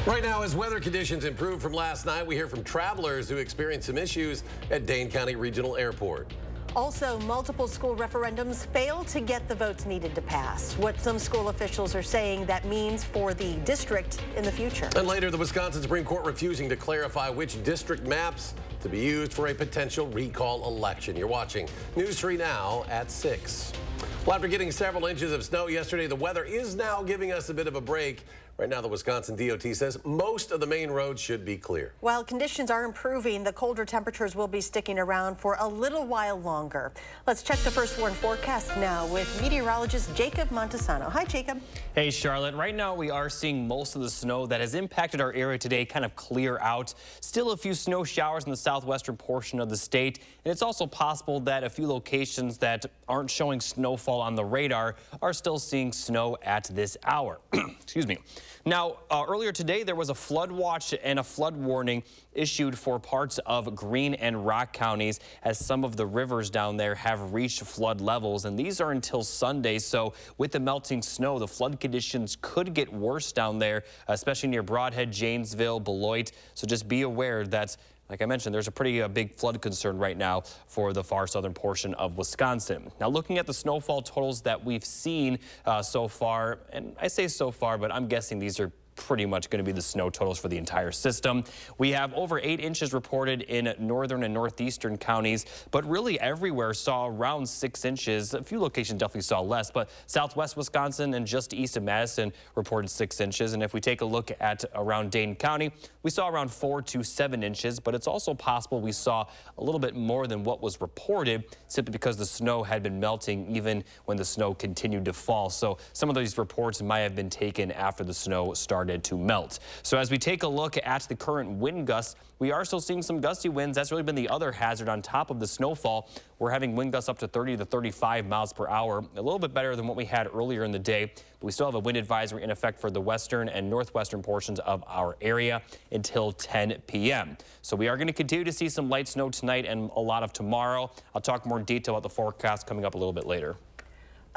Right now, as weather conditions improve from last night, we hear from travelers who experienced some issues at Dane County Regional Airport. Also, multiple school referendums failed to get the votes needed to pass. What some school officials are saying that means for the district in the future. And later, the Wisconsin Supreme Court refusing to clarify which district maps to be used for a potential recall election. You're watching News 3 now at 6. Well, after getting several inches of snow yesterday, the weather is now giving us a bit of a break. Right now, the Wisconsin DOT says most of the main roads should be clear. While conditions are improving, the colder temperatures will be sticking around for a little while longer. Let's check the first warn forecast now with meteorologist Jacob Montesano. Hi, Jacob. Hey, Charlotte. Right now, we are seeing most of the snow that has impacted our area today kind of clear out. Still a few snow showers in the southwestern portion of the state. And it's also possible that a few locations that aren't showing snowfall on the radar are still seeing snow at this hour. Excuse me. Now, earlier today, there was a flood watch and a flood warning issued for parts of Greene and Rock counties as some of the rivers down there have reached flood levels. And these are until Sunday. So with the melting snow, the flood conditions could get worse down there, especially near Brodhead, Janesville, Beloit. So just be aware that, like I mentioned, there's a pretty big flood concern right now for the far southern portion of Wisconsin. Now, looking at the snowfall totals that we've seen so far, and I say so far, but I'm guessing these are pretty much going to be the snow totals for the entire system. We have over 8 inches reported in northern and northeastern counties, but really everywhere saw around 6 inches. A few locations definitely saw less, but southwest Wisconsin and just east of Madison reported 6 inches. And if we take a look at around Dane County, we saw around 4 to 7 inches, but it's also possible we saw a little bit more than what was reported simply because the snow had been melting even when the snow continued to fall. So some of these reports might have been taken after the snow started to melt. So as we take a look at the current wind gusts, we are still seeing some gusty winds. That's really been the other hazard on top of the snowfall. We're having wind gusts up to 30 to 35 miles per hour, a little bit better than what we had earlier in the day. But we still have a wind advisory in effect for the western and northwestern portions of our area until 10 p.m. So we are going to continue to see some light snow tonight and a lot of tomorrow. I'll talk more in detail about the forecast coming up a little bit later.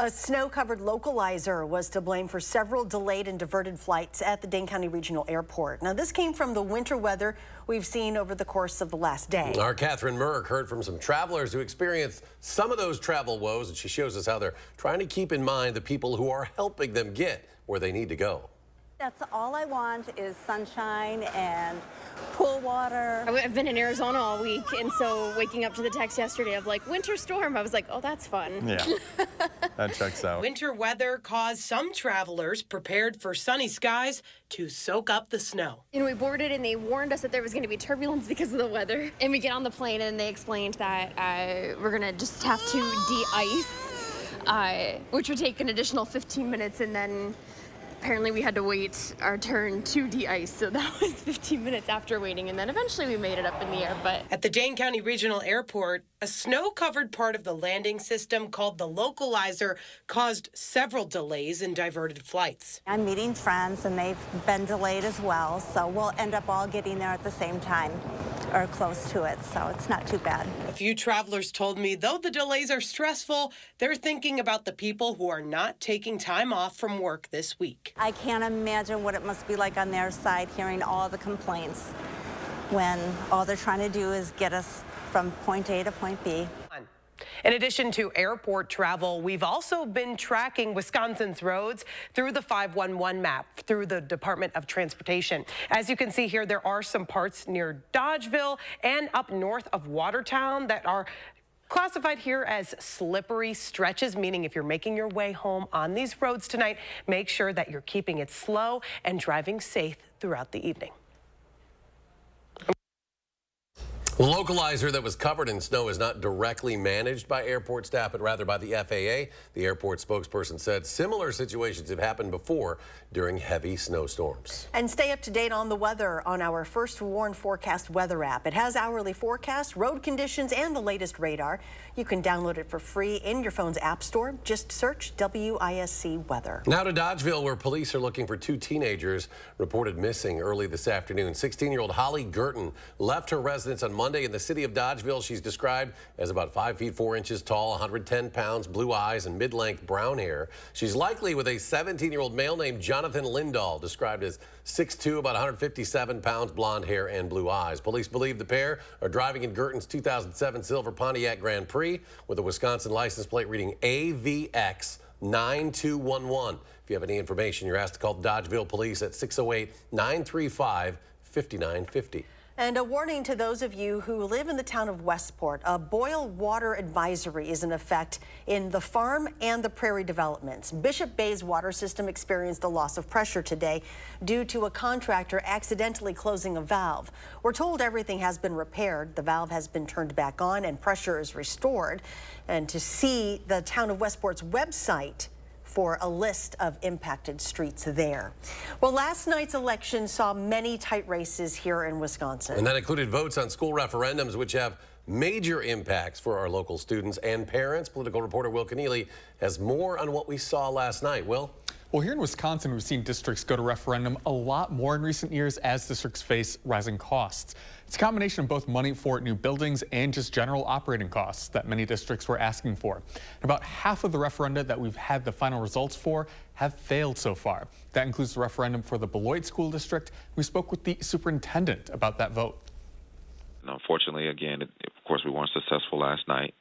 A snow-covered localizer was to blame for several delayed and diverted flights at the Dane County Regional Airport. Now, this came from the winter weather we've seen over the course of the last day. Our Catherine Merck heard from some travelers who experienced some of those travel woes, and she shows us how they're trying to keep in mind the people who are helping them get where they need to go. That's all I want is sunshine and pool water. I've been in Arizona all week, and so waking up to the text yesterday of like winter storm, I was like, oh, that's fun. Yeah, that checks out. Winter weather caused some travelers prepared for sunny skies to soak up the snow. And we boarded, and they warned us that there was going to be turbulence because of the weather. And we get on the plane, and they explained that we're going to just have to de-ice, which would take an additional 15 minutes, and then apparently we had to wait our turn to de-ice, so that was 15 minutes after waiting, and then eventually we made it up in the air. But at the Dane County Regional Airport, a snow-covered part of the landing system called the localizer caused several delays and diverted flights. I'm meeting friends, and they've been delayed as well, so we'll end up all getting there at the same time or close to it, so it's not too bad. A few travelers told me though the delays are stressful, they're thinking about the people who are not taking time off from work this week. I can't imagine what it must be like on their side hearing all the complaints when all they're trying to do is get us from point A to point B. In addition to airport travel, we've also been tracking Wisconsin's roads through the 511 map through the Department of Transportation. As you can see here, there are some parts near Dodgeville and up north of Watertown that are classified here as slippery stretches, meaning if you're making your way home on these roads tonight, make sure that you're keeping it slow and driving safe throughout the evening. The localizer that was covered in snow is not directly managed by airport staff, but rather by the FAA. The airport spokesperson said similar situations have happened before during heavy snowstorms. And stay up to date on the weather on our First Warn Forecast weather app. It has hourly forecast, road conditions, and the latest radar. You can download it for free in your phone's app store. Just search WISC weather. Now to Dodgeville, where police are looking for 2 teenagers reported missing early this afternoon. 16-year-old Holly Gurton left her residence on Monday Monday in the city of Dodgeville. She's described as about 5 feet 4 inches tall, 110 pounds, blue eyes, and mid-length brown hair. She's likely with a 17-year-old male named Jonathan Lindahl, described as 6'2", about 157 pounds, blonde hair, and blue eyes. Police believe the pair are driving in Girton's 2007 silver Pontiac Grand Prix with a Wisconsin license plate reading AVX 9211. If you have any information, you're asked to call Dodgeville Police at 608-935-5950. And a warning to those of you who live in the town of Westport. A boil water advisory is in effect in the farm and the prairie developments. Bishop Bay's water system experienced a loss of pressure today due to a contractor accidentally closing a valve. We're told everything has been repaired. The valve has been turned back on and pressure is restored. And to see the town of Westport's website for a list of impacted streets there. Well, last night's election saw many tight races here in Wisconsin. And that included votes on school referendums, which have major impacts for our local students and parents. Political reporter Will Keneally has more on what we saw last night. Will? Well, here in Wisconsin, we've seen districts go to referendum a lot more in recent years as districts face rising costs. It's a combination of both money for new buildings and just general operating costs that many districts were asking for. And about half of the referenda that we've had the final results for have failed so far. That includes the referendum for the Beloit School District. We spoke with the superintendent about that vote. And unfortunately, again, of course, we weren't successful last night,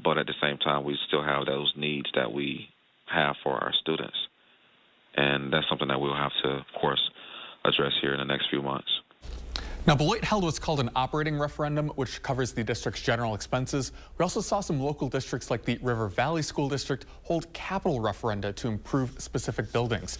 but at the same time, we still have those needs that we have for our students. And that's something that we'll have to, of course, address here in the next few months. Now, Beloit held what's called an operating referendum, which covers the district's general expenses. We also saw some local districts like the River Valley School District hold capital referenda to improve specific buildings.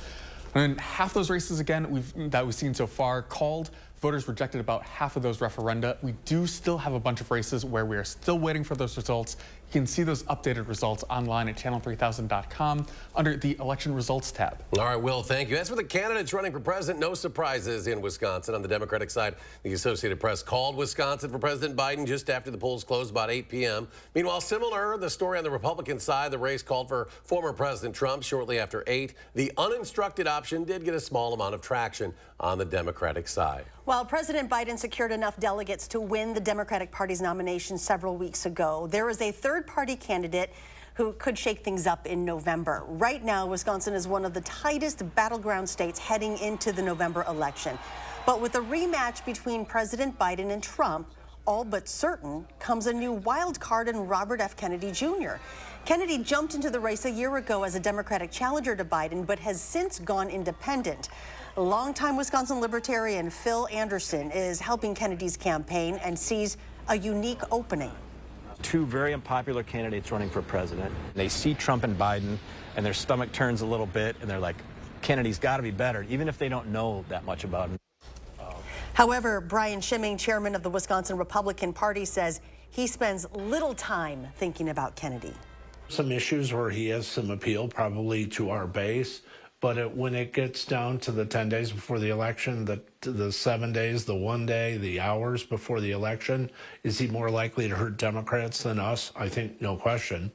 And half those races, again, that we've seen so far called. Voters rejected about half of those referenda. We do still have a bunch of races where we are still waiting for those results. You can see those updated results online at channel3000.com under the election results tab. All right, Will, thank you. As for the candidates running for president, no surprises in Wisconsin. On the Democratic side, the Associated Press called Wisconsin for President Biden just after the polls closed about 8 p.m. Meanwhile, similar, the story on the Republican side, the race called for former President Trump shortly after 8. The uninstructed option did get a small amount of traction on the Democratic side. While President Biden secured enough delegates to win the Democratic Party's nomination several weeks ago, there is a third-party candidate who could shake things up in November. Right now, Wisconsin is one of the tightest battleground states heading into the November election. But with a rematch between President Biden and Trump, all but certain, comes a new wild card in Robert F. Kennedy Jr. Kennedy jumped into the race a year ago as a Democratic challenger to Biden, but has since gone independent. Longtime Wisconsin Libertarian Phil Anderson is helping Kennedy's campaign and sees a unique opening. Two very unpopular candidates running for president. They see Trump and Biden, and their stomach turns a little bit, and they're like, Kennedy's got to be better, even if they don't know that much about him. However, Brian Schimming, chairman of the Wisconsin Republican Party, says he spends little time thinking about Kennedy. Some issues where he has some appeal, probably to our base. But when it gets down to the 10 days before the election, the 7 days, the 1 day, the hours before the election, is he more likely to hurt Democrats than us? I think no question.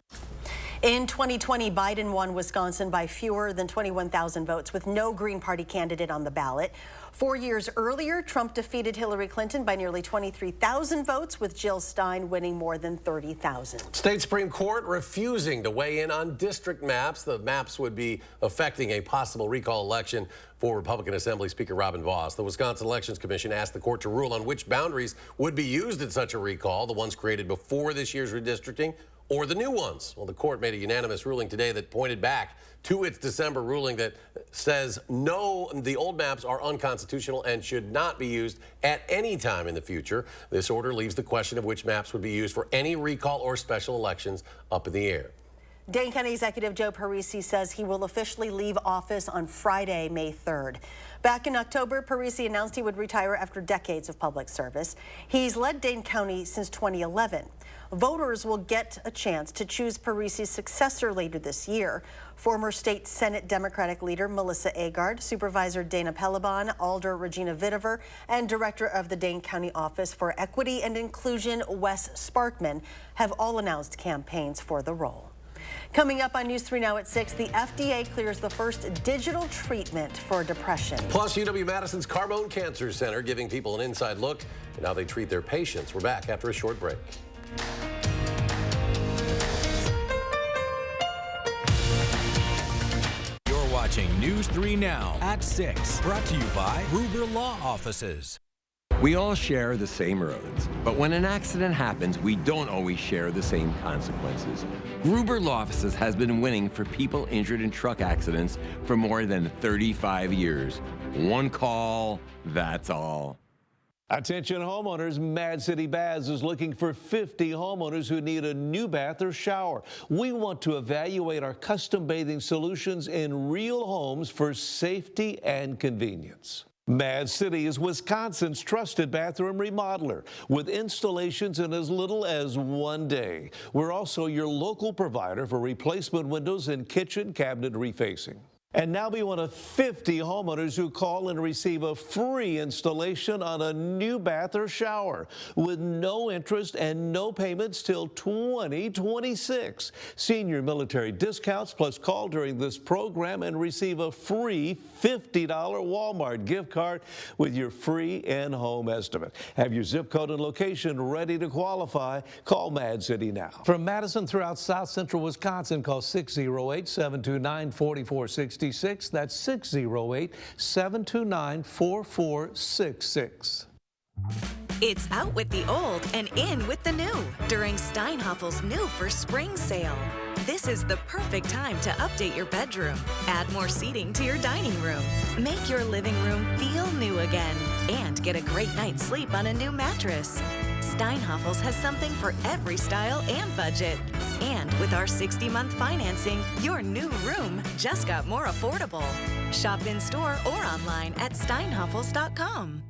In 2020, Biden won Wisconsin by fewer than 21,000 votes with no Green Party candidate on the ballot. 4 years earlier, Trump defeated Hillary Clinton by nearly 23,000 votes, with Jill Stein winning more than 30,000. State Supreme Court refusing to weigh in on district maps. The maps would be affecting a possible recall election for Republican Assembly Speaker Robin Vos. The Wisconsin Elections Commission asked the court to rule on which boundaries would be used in such a recall, the ones created before this year's redistricting or the new ones. Well, the court made a unanimous ruling today that pointed back to its December ruling that says no, the old maps are unconstitutional and should not be used at any time in the future. This order leaves the question of which maps would be used for any recall or special elections up in the air. Dane County Executive Joe Parisi says he will officially leave office on Friday, May 3rd. Back in October, Parisi announced he would retire after decades of public service. He's led Dane County since 2011. Voters will get a chance to choose Parisi's successor later this year. Former state Senate Democratic leader Melissa Agard, Supervisor Dana Pelibon, Alder Regina Vitiver, and Director of the Dane County Office for Equity and Inclusion Wes Sparkman have all announced campaigns for the role. Coming up on News 3 Now at 6, the FDA clears the first digital treatment for depression. Plus, UW-Madison's Carbone Cancer Center giving people an inside look at how they treat their patients. We're back after a short break. Watching News 3 Now at 6. Brought to you by Gruber Law Offices. We all share the same roads, but when an accident happens, we don't always share the same consequences. Gruber Law Offices has been winning for people injured in truck accidents for more than 35 years. One call, that's all. Attention homeowners, Mad City Baths is looking for 50 homeowners who need a new bath or shower. We want to evaluate our custom bathing solutions in real homes for safety and convenience. Mad City is Wisconsin's trusted bathroom remodeler with installations in as little as 1 day. We're also your local provider for replacement windows and kitchen cabinet refacing. And now we want 50 homeowners who call and receive a free installation on a new bath or shower with no interest and no payments till 2026. Senior military discounts, plus call during this program and receive a free $50 Walmart gift card with your free in-home estimate. Have your zip code and location ready to qualify. Call Mad City now. From Madison throughout South Central Wisconsin, call 608-729-4460. That's 608-729-4466. It's out with the old and in with the new during Steinhoffel's new for spring sale. This is the perfect time to update your bedroom, add more seating to your dining room, make your living room feel new again, and get a great night's sleep on a new mattress. Steinhoffel's has something for every style and budget. And with our 60-month financing, your new room just got more affordable. Shop in store or online at steinhoffels.com.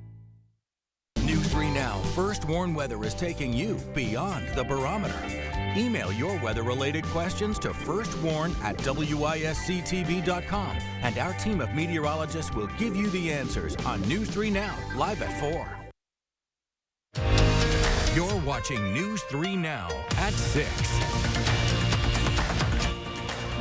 News 3 Now First Warn Weather is taking you beyond the barometer. Email your weather-related questions to firstwarn@wisctv.com, and our team of meteorologists will give you the answers on News 3 Now, live at 4. You're watching News 3 Now at 6.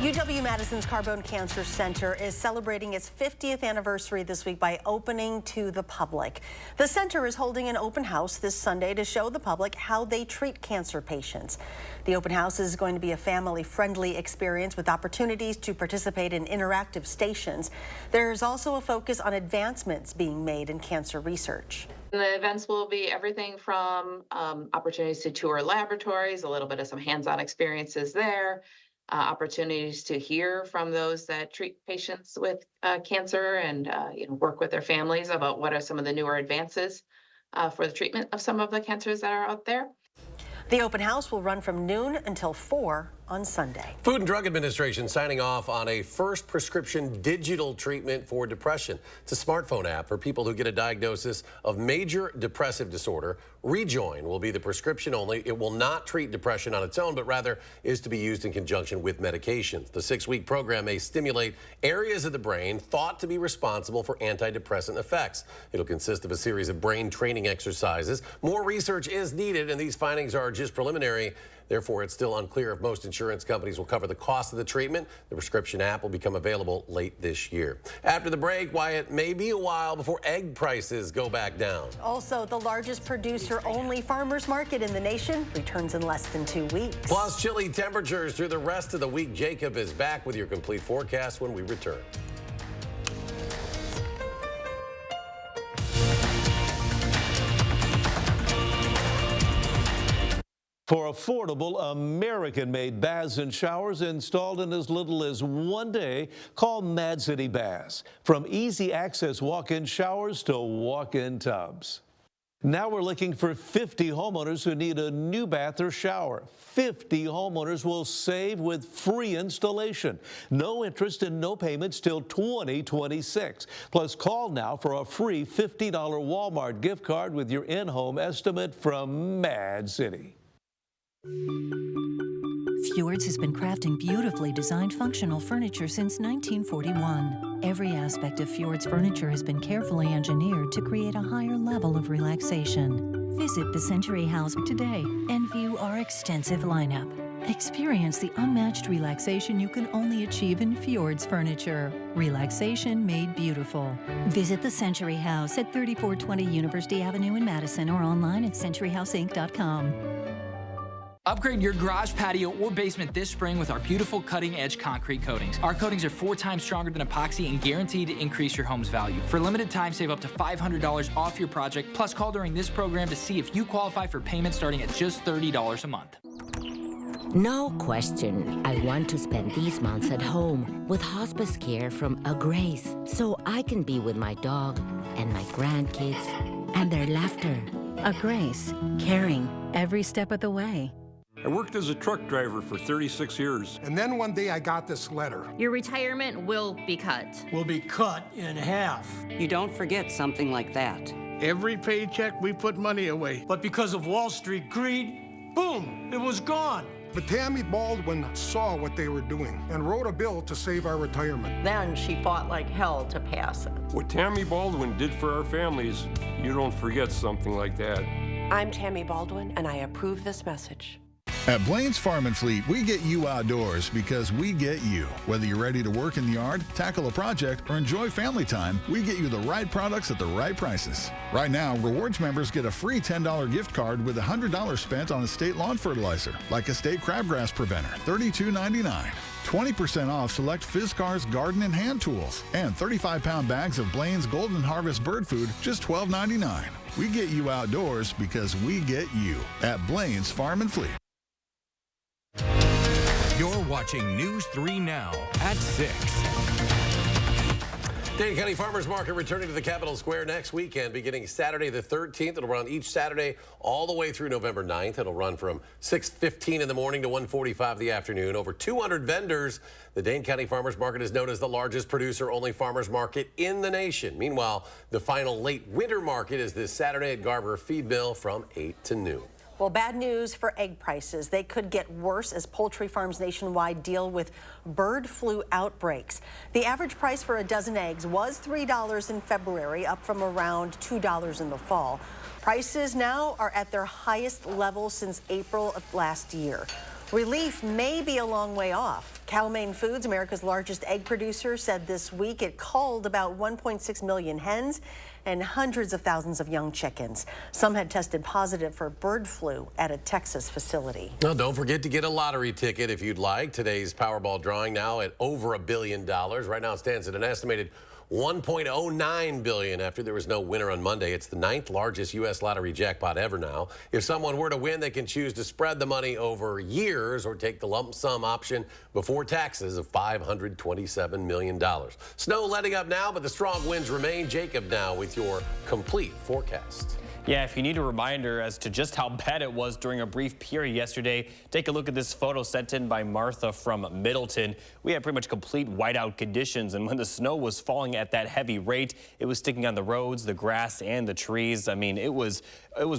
UW-Madison's Carbone Cancer Center is celebrating its 50th anniversary this week by opening to the public. The center is holding an open house this Sunday to show the public how they treat cancer patients. The open house is going to be a family-friendly experience with opportunities to participate in interactive stations. There's also a focus on advancements being made in cancer research. The events will be everything from opportunities to tour laboratories, a little bit of some hands-on experiences there, opportunities to hear from those that treat patients with cancer and work with their families about what are some of the newer advances for the treatment of some of the cancers that are out there. The open house will run from noon until 4 on Sunday. Food and Drug Administration signing off on a first prescription digital treatment for depression. It's a smartphone app for people who get a diagnosis of major depressive disorder. Rejoin will be the prescription only. It will not treat depression on its own, but rather is to be used in conjunction with medications. The 6-week program may stimulate areas of the brain thought to be responsible for antidepressant effects. It'll consist of a series of brain training exercises. More research is needed, and these findings are just preliminary. Therefore, it's still unclear if most insurance companies will cover the cost of the treatment. The prescription app will become available late this year. After the break, why it may be a while before egg prices go back down. Also, the largest producer-only farmers market in the nation returns in less than 2 weeks. Plus, chilly temperatures through the rest of the week. Jacob is back with your complete forecast when we return. For affordable American-made baths and showers installed in as little as 1 day, call Mad City Baths. From easy access walk-in showers to walk-in tubs. Now we're looking for 50 homeowners who need a new bath or shower. 50 homeowners will save with free installation. No interest and no payments till 2026. Plus, call now for a free $50 Walmart gift card with your in-home estimate from Mad City. Fjords has been crafting beautifully designed functional furniture since 1941. Every aspect of Fjords furniture has been carefully engineered to create a higher level of relaxation. Visit the Century House today and view our extensive lineup. Experience the unmatched relaxation you can only achieve in Fjords Furniture. Relaxation made beautiful. Visit the Century House at 3420 University Avenue in Madison or online at centuryhouseinc.com. Upgrade your garage, patio, or basement this spring with our beautiful cutting-edge concrete coatings. Our coatings are 4 times stronger than epoxy and guaranteed to increase your home's value. For a limited time, save up to $500 off your project. Plus, call during this program to see if you qualify for payment starting at just $30 a month. No question, I want to spend these months at home with hospice care from A Grace, so I can be with my dog and my grandkids and their laughter. A Grace, caring every step of the way. I worked as a truck driver for 36 years. And then one day I got this letter. Your retirement will be cut. Will be cut in half. You don't forget something like that. Every paycheck we put money away. But because of Wall Street greed, boom, it was gone. But Tammy Baldwin saw what they were doing and wrote a bill to save our retirement. Then she fought like hell to pass it. What Tammy Baldwin did for our families, you don't forget something like that. I'm Tammy Baldwin, and I approve this message. At Blaine's Farm and Fleet, we get you outdoors because we get you. Whether you're ready to work in the yard, tackle a project, or enjoy family time, we get you the right products at the right prices. Right now, Rewards members get a free $10 gift card with $100 spent on estate lawn fertilizer, like Estate Crabgrass Preventer, $32.99. 20% off select Fizzcar's garden and hand tools, and 35-pound bags of Blaine's Golden Harvest bird food, just $12.99. We get you outdoors because we get you at Blaine's Farm and Fleet. You're watching News 3 Now at 6. Dane County Farmers Market returning to the Capitol Square next weekend, beginning Saturday the 13th. It'll run each Saturday all the way through November 9th. It'll run from 6:15 in the morning to 1:45 in the afternoon. Over 200 vendors. The Dane County Farmers Market is known as the largest producer-only farmers market in the nation. Meanwhile, the final late winter market is this Saturday at Garver Feed Mill from 8 to noon. Well, bad news for egg prices. They could get worse as poultry farms nationwide deal with bird flu outbreaks. The average price for a dozen eggs was $3 in February, up from around $2 in the fall. Prices now are at their highest level since April of last year. Relief may be a long way off. Cal-Maine Foods, America's largest egg producer, said this week it culled about 1.6 million hens and hundreds of thousands of young chickens. Some had tested positive for bird flu at a Texas facility. Now, don't forget to get a lottery ticket if you'd like. Today's Powerball drawing now at over $1 billion. Right now it stands at an estimated $1.09 billion after there was no winner on Monday. It's the 9th largest U.S. lottery jackpot ever now. If someone were to win, they can choose to spread the money over years or take the lump sum option before taxes of $527 million. Snow letting up now, but the strong winds remain. Jacob now with your complete forecast. Yeah, if you need a reminder as to just how bad it was during a brief period yesterday, take a look at this photo sent in by Martha from Middleton. We had pretty much complete whiteout conditions, and when the snow was falling at that heavy rate, it was sticking on the roads, the grass, and the trees. I mean, it was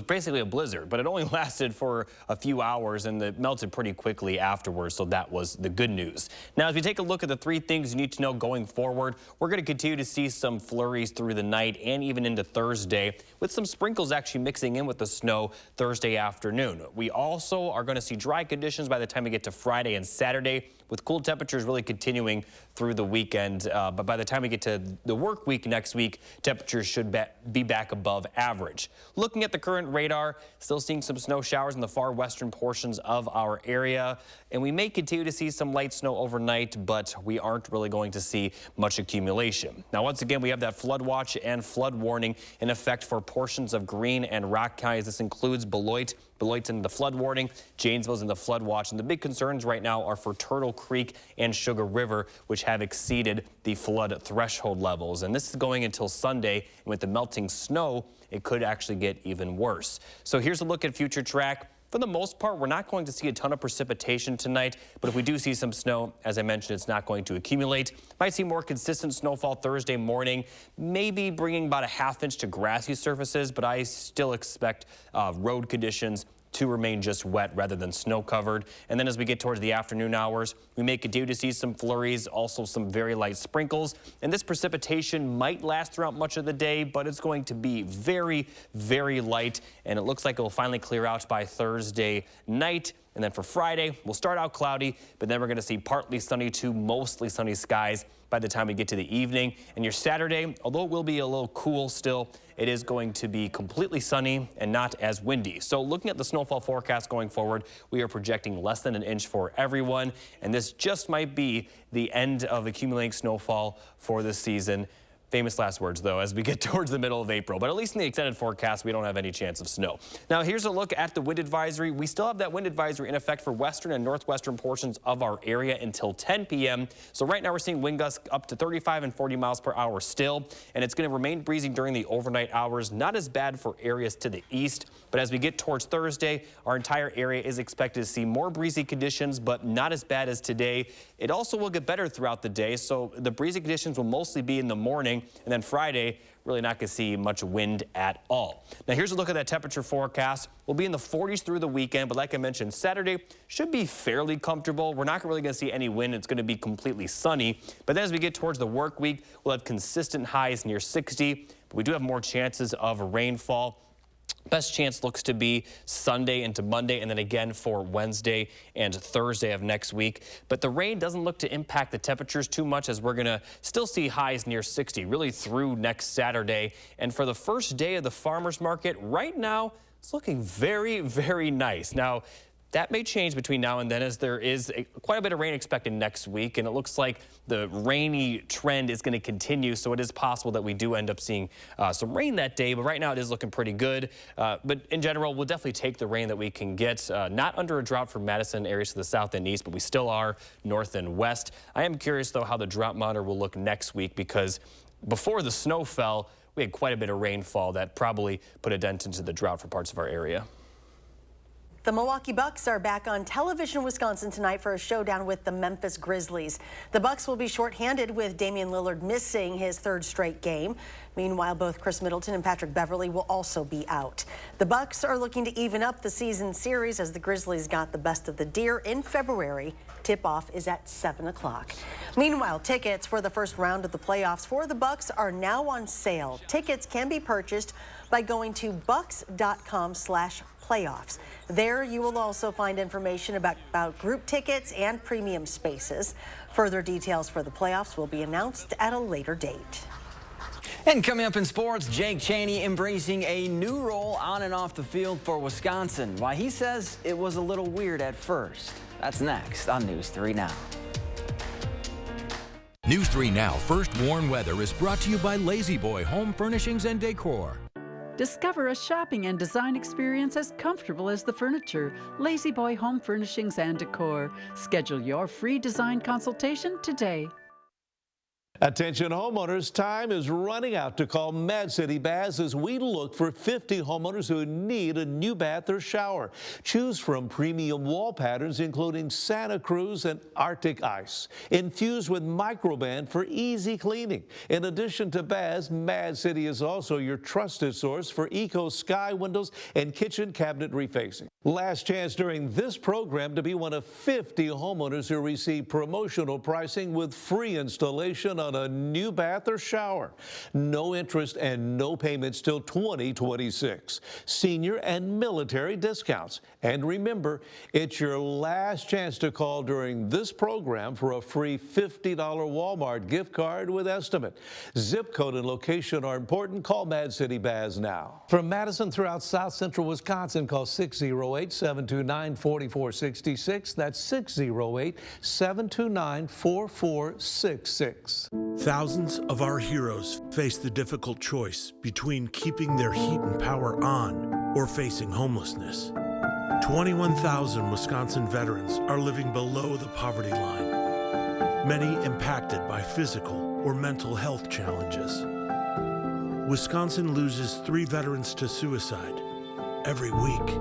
basically a blizzard, but it only lasted for a few hours, and it melted pretty quickly afterwards, so that was the good news. Now, as we take a look at the 3 things you need to know going forward, we're going to continue to see some flurries through the night and even into Thursday, with some sprinkles actually mixing in with the snow Thursday afternoon. We also are going to see dry conditions by the time we get to Friday and Saturday, with cool temperatures really continuing through the weekend. But by the time we get to the work week next week, temperatures should be back above average. Looking at the current radar, still seeing some snow showers in the far western portions of our area. And we may continue to see some light snow overnight, but we aren't really going to see much accumulation. Now, once again, we have that flood watch and flood warning in effect for portions of Greene and Rock counties. This includes Beloit. Beloit's in the flood warning, Janesville's in the flood watch, and the big concerns right now are for Turtle Creek and Sugar River, which have exceeded the flood threshold levels. And this is going until Sunday, and with the melting snow, it could actually get even worse. So here's a look at future track. For the most part, we're not going to see a ton of precipitation tonight, but if we do see some snow, as I mentioned, it's not going to accumulate. Might see more consistent snowfall Thursday morning, maybe bringing about a ½ inch to grassy surfaces, but I still expect road conditions to remain just wet rather than snow covered. And then as we get towards the afternoon hours, we may continue to see some flurries, also some very light sprinkles. And this precipitation might last throughout much of the day, but it's going to be very, very light. And it looks like it will finally clear out by Thursday night. And then for Friday, we'll start out cloudy, but then we're going to see partly sunny to mostly sunny skies by the time we get to the evening. And your Saturday, although it will be a little cool still, it is going to be completely sunny and not as windy. So looking at the snowfall forecast going forward, we are projecting less than an inch for everyone. And this just might be the end of accumulating snowfall for this season. Famous last words, though, as we get towards the middle of April. But at least in the extended forecast, we don't have any chance of snow. Now, here's a look at the wind advisory. We still have that wind advisory in effect for western and northwestern portions of our area until 10 p.m. So right now, we're seeing wind gusts up to 35 and 40 miles per hour still. And it's going to remain breezy during the overnight hours. Not as bad for areas to the east. But as we get towards Thursday, our entire area is expected to see more breezy conditions, but not as bad as today. It also will get better throughout the day. So the breezy conditions will mostly be in the morning. And then Friday, really not going to see much wind at all. Now, here's a look at that temperature forecast. We'll be in the 40s through the weekend, but like I mentioned, Saturday should be fairly comfortable. We're not really going to see any wind. It's going to be completely sunny. But then as we get towards the work week, we'll have consistent highs near 60. But we do have more chances of rainfall. Best chance looks to be Sunday into Monday, and then again for Wednesday and Thursday of next week. But the rain doesn't look to impact the temperatures too much, as we're going to still see highs near 60 really through next Saturday. And for the first day of the farmers market, right now, it's looking very, very nice. Now, that may change between now and then, as there is quite a bit of rain expected next week, and it looks like the rainy trend is going to continue, so it is possible that we do end up seeing some rain that day, but right now it is looking pretty good. But in general, we'll definitely take the rain that we can get. Not under a drought for Madison, areas to the south and east, but we still are north and west. I am curious, though, how the drought monitor will look next week, because before the snow fell, we had quite a bit of rainfall that probably put a dent into the drought for parts of our area. The Milwaukee Bucks are back on television in Wisconsin tonight for a showdown with the Memphis Grizzlies. The Bucks will be shorthanded with Damian Lillard missing his third straight game. Meanwhile, both Chris Middleton and Patrick Beverley will also be out. The Bucks are looking to even up the season series as the Grizzlies got the best of the Deer in February. Tip-off is at 7 o'clock. Meanwhile, tickets for the first round of the playoffs for the Bucks are now on sale. Tickets can be purchased by going to bucks.com/playoffs. There you will also find information about group tickets and premium spaces. Further details for the playoffs will be announced at a later date. And coming up in sports, Jake Chaney embracing a new role on and off the field for Wisconsin. Why he says it was a little weird at first. That's next on News 3 Now. News 3 Now First Warn Weather is brought to you by Lazy Boy Home Furnishings and Decor. Discover a shopping and design experience as comfortable as the furniture. Lazy Boy Home Furnishings and Decor. Schedule your free design consultation today. Attention homeowners, time is running out to call Mad City Baths as we look for 50 homeowners who need a new bath or shower. Choose from premium wall patterns including Santa Cruz and Arctic Ice, infused with Microban for easy cleaning. In addition to baths, Mad City is also your trusted source for Eco Sky windows and kitchen cabinet refacing. Last chance during this program to be one of 50 homeowners who receive promotional pricing with free installation on a new bath or shower. No interest and no payments till 2026. Senior and military discounts. And remember, it's your last chance to call during this program for a free $50 Walmart gift card with estimate. Zip code and location are important. Call Mad City Baths now. From Madison throughout South Central Wisconsin, call 608-729-4466. That's 608-729-4466. Thousands of our heroes face the difficult choice between keeping their heat and power on or facing homelessness. 21,000 Wisconsin veterans are living below the poverty line, many impacted by physical or mental health challenges. Wisconsin loses 3 veterans to suicide every week.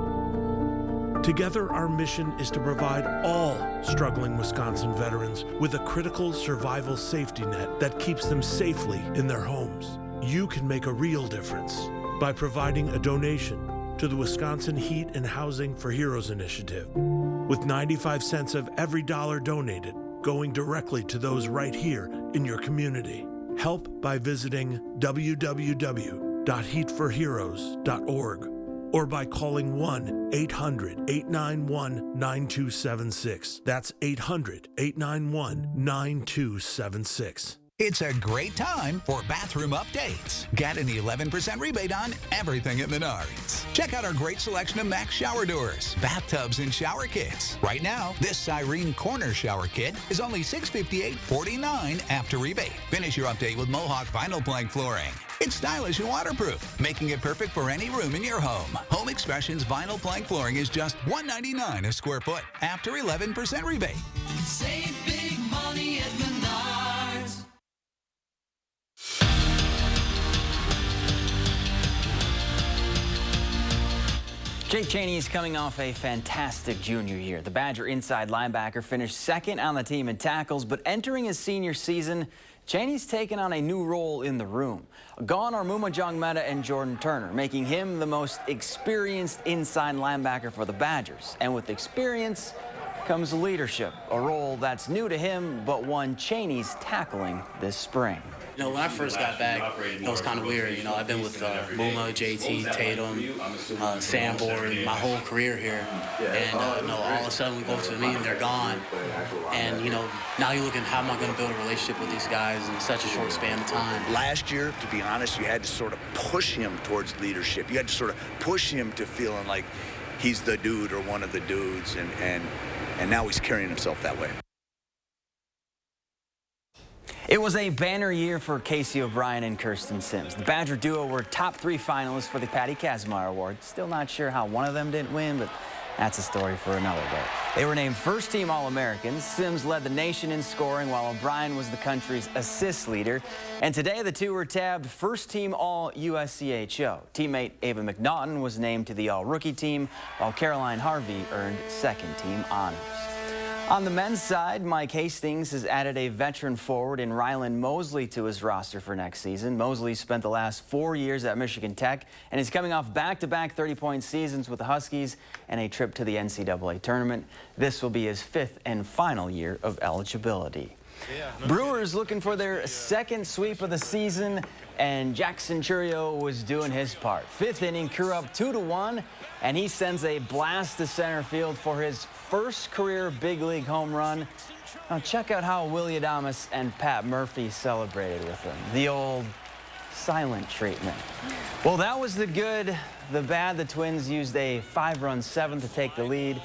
Together, our mission is to provide all struggling Wisconsin veterans with a critical survival safety net that keeps them safely in their homes. You can make a real difference by providing a donation to the Wisconsin Heat and Housing for Heroes initiative, with 95 cents of every dollar donated going directly to those right here in your community. Help by visiting www.heatforheroes.org or by calling 1-800-891-9276. That's 800-891-9276. It's a great time for bathroom updates. Get an 11% rebate on everything at Menards. Check out our great selection of Max shower doors, bathtubs, and shower kits. Right now, this Cyrene Corner shower kit is only $658.49 after rebate. Finish your update with Mohawk vinyl plank flooring. It's stylish and waterproof, making it perfect for any room in your home. Home Expressions vinyl plank flooring is just $199 a square foot after 11% rebate. Save big money at Menards. Jake Chaney is coming off a fantastic junior year. The Badger inside linebacker finished second on the team in tackles, but entering his senior season, Chaney's taken on a new role in the room. Gone are Mumajong-Meta and Jordan Turner, making him the most experienced inside linebacker for the Badgers. And with experience comes leadership, a role that's new to him, but one Chaney's tackling this spring. You know, when I first got back, it was kind of weird. You know, I've been with Muma, JT, Tatum, Sanborn my whole career here. And, you know, all of a sudden we go to the meeting, they're gone. And, you know, now you're looking, how am I going to build a relationship with these guys in such a short span of time? Last year, to be honest, you had to sort of push him towards leadership. You had to sort of push him to feeling like he's the dude or one of the dudes. And now he's carrying himself that way. It was a banner year for Casey O'Brien and Kirsten Sims. The Badger duo were top 3 finalists for the Patty Kazmaier Award. Still not sure how one of them didn't win, but that's a story for another day. They were named first-team All-Americans. Sims led the nation in scoring, while O'Brien was the country's assist leader. And today, the two were tabbed first-team All-USCHO. Teammate Ava McNaughton was named to the All-Rookie team, while Caroline Harvey earned second-team honors. On the men's side, Mike Hastings has added a veteran forward in Rylan Mosley to his roster for next season. Mosley spent the last 4 years at Michigan Tech and is coming off back-to-back 30-point seasons with the Huskies and a trip to the NCAA tournament. This will be his 5th and final year of eligibility. Brewers looking for their second sweep of the season, and Jackson Churio was doing his part. 5th inning, Crew up 2-1, and he sends a blast to center field for his first career big league home run. Now check out how Willie Adames and Pat Murphy celebrated with him. The old silent treatment. Well, that was the good, the bad. The Twins used a 5-run 7th to take the lead.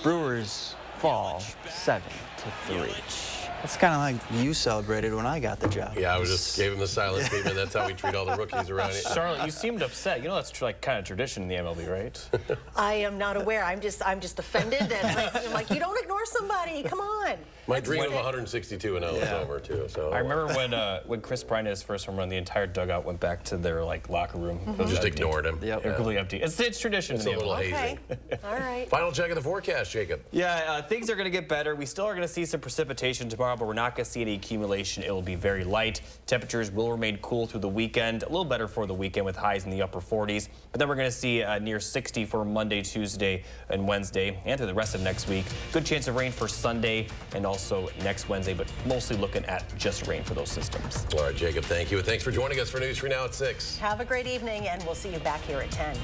Brewers fall 7-3. That's kind of like you celebrated when I got the job. Yeah, I was just gave him the silent treatment. That's how we treat all the rookies around here. Charlotte, you seemed upset. You know that's like kind of tradition in the MLB, right? I am not aware. I'm just offended, and I'm like, you don't ignore somebody. Come on. My dream of 162 and 0 is over too. So I remember when Chris Bryant hit his first home run, the entire dugout went back to their locker room. Just ignored him. Yep. They're completely empty. It's tradition. It's a little hazy. All right. Final check of the forecast, Jacob. Yeah, things are going to get better. We still are going to see some precipitation tomorrow, but we're not going to see any accumulation. It will be very light. Temperatures will remain cool through the weekend. A little better for the weekend with highs in the upper 40s. But then we're going to see near 60 for Monday, Tuesday, and Wednesday, and through the rest of next week. Good chance of rain for Sunday and also next Wednesday, but mostly looking at just rain for those systems. All right, Jacob, thank you. And thanks for joining us for News 3 Now at 6. Have a great evening, and we'll see you back here at 10.